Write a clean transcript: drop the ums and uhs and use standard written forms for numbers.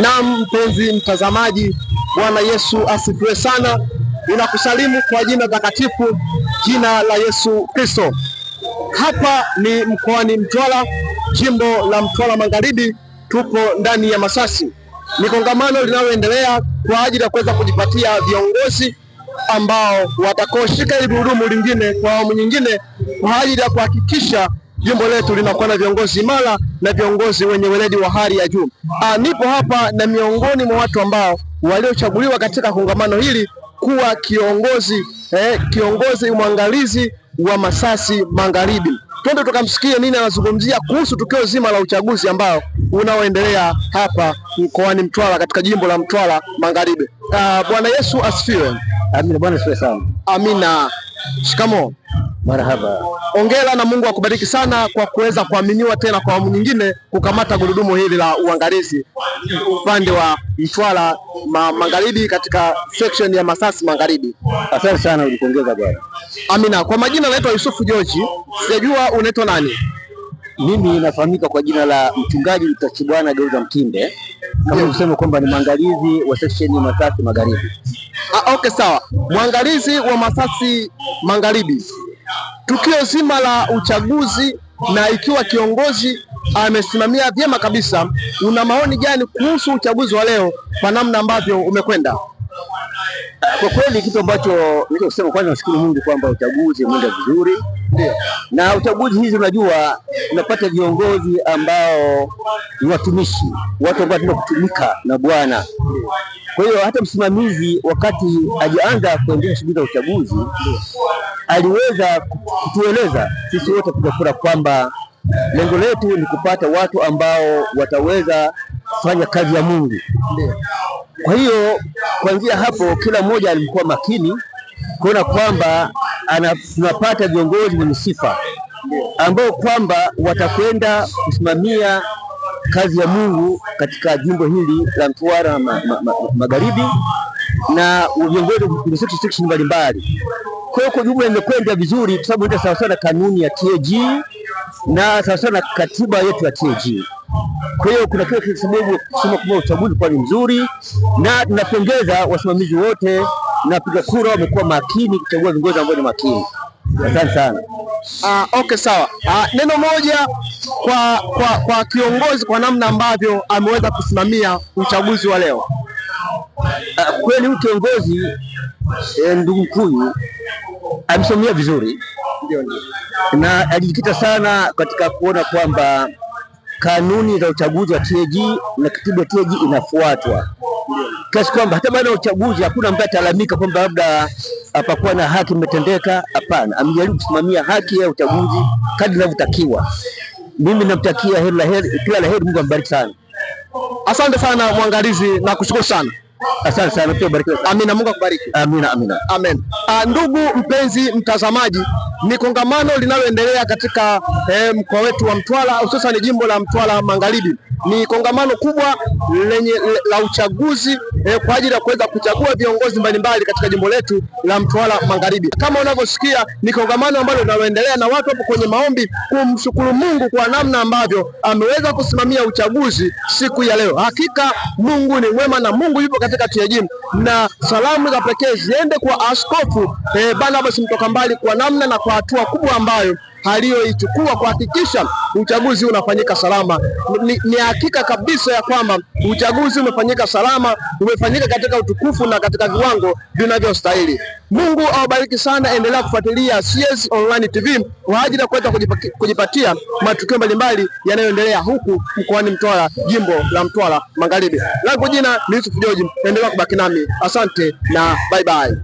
Na mpenzi mtazamaji, Bwana Yesu asifiwe sana. Ninakusalimu kwa jina takatifu, jina la Yesu Kristo. Hapa ni mkoani Mtwara, jimbo la Mtwara Magharibi. Tupo ndani ya Masasi. Ni kongamano linaloendelea kwa ajili ya kuweza kujipatia viongozi ambao watakaoshika hili gurudumu lingine kwa awamu nyingine, kwa ajili ya kuhakikisha jimbo letu linakuwa na viongozi imara na viongozi wenye weledi wa hali ya juu. Nipo hapa na miongoni mwa watu ambao waliochaguliwa katika kongamano hili kuwa kiongozi mwangalizi wa Masasi Magharibi. Twende tukamsikie nini anazungumzia kuhusu tukio zima la uchaguzi ambao unaoendelea hapa mkoani Mtwara katika jimbo la Mtwara Magharibi. Bwana Yesu asifiwe. Amina. Bwana asifiwe sana. Amina. Shikamo. Marhaba. Ongera na Mungu akubariki sana kwa kuweza kuaminiwa tena kwa awamu nyingine kukamata gurudumu hili la uangalizi upande wa Mtwara Magharibi katika section ya Masasi Magharibi. Asante sana, ulipongeza bwana. Amina. Kwa majina naitwa Yusufu George. Sijajua unaitwa nani? Mimi nafahamika kwa jina la mchungaji Mtachibwana Geuza Mtinde. Kama kusema kwamba ni mwangalizi wa section ya Masasi Magharibi. Okay, sawa. Mwangalizi wa Masasi Magharibi. Tukio zima la uchaguzi na ikiwa kiongozi amesimamia vyema kabisa, una maoni gani kuhusu uchaguzi wa leo kwa namna ambavyo umekwenda? Kwa kweli kitu ambacho naweza kusema, kwanza nashukuru Mungu kwamba uchaguzi umeenda vizuri. Ndio. Na uchaguzi hizi unajua unapata viongozi ambao ni watumishi, watu ambao wanataka kutumika na Bwana. Kwa hiyo hata msimamizi wakati hajaanza kuendesha shughuli za uchaguzi aliweza kutueleza sisi wote kupiga kura kwamba lengo letu ni kupata watu ambao wataweza kufanya kazi ya Mungu. Kwa hiyo kuanzia hapo kila mmoja alikuwa makini kuona kwamba tunapata viongozi wenye sifa ambao kwamba watakwenda kusimamia kazi ya Mungu katika jimbo hili la Mtwara Magharibi na viongozi kwenye section mbalimbali. Kwa hiyo kwa jumla imekwenda vizuri kwa sababu ndio sawa na kanuni ya TAG na sawa na katiba yetu ya TAG. Kwa hiyo kuna kile sababu kusema kwamba uchaguzi kwa ni mzuri, na tunapongeza wasimamizi wote na piga kura wamekuwa makini kuchagua viongozi ambao ni makini. Asante sana. Okay, sawa. Neno moja kwa kiongozi kwa namna ambavyo ameweza kusimamia uchaguzi wa leo. Kweli huyu kiongozi ndugu Mkuyu amesimamia vizuri. Ndio. Na alijikita sana katika kuona kwamba kanuni za uchaguzi wa TAG na katiba ya TAG inafuatwa, kiasi kwamba hata baada ya uchaguzi hakuna ambaye atalalamika kwamba labda hapakuwa na haki imetendeka. Hapana, amejaribu kusimamia haki ya uchaguzi kadri inavyotakiwa. Mimi namtakia kila la heri, Mungu ambariki sana. Asante sana mwangalizi, na kushukuru sana. Asante sana, pia bariki. Amina, Mungu akubariki. Amina, amina. Amen. Ndugu mpenzi mtazamaji, ni kongamano linaloendelea katika mkoa wetu wa Mtwara, hususan jimbo la Mtwara Magharibi. Ni kongamano kubwa la uchaguzi kwa ajili ya kuweza kuchagua viongozi mbalimbali katika jimbo letu la Mtwara Magharibi. Kama unavyosikia, ni kongamano ambalo linaloendelea na watu hapo kwenye maombi kumshukuru Mungu kwa namna ambavyo ameweza kusimamia uchaguzi siku ya leo. Hakika Mungu ni mwema na Mungu yupo katika TAG, na salamu za pekee ziende kwa Askofu Barnabas Mtokambali kwa namna na kwa hatua kubwa ambayo aliyoichukua kuhakikisha uchaguzi unafanyika salama. Ni hakika kabisa ya kwamba uchaguzi umefanyika salama, umefanyika katika utukufu na katika viwango vinavyostahili. Mungu awabariki sana. Endelea kufuatilia CS Online TV kwa ajili ya kuweza kujipatia matukio mbalimbali yanayoendelea huku mkoani Mtwara, jimbo la Mtwara Magharibi. Langu jina ni Yusufu George. Endelea kubaki nami. Asante na bye bye.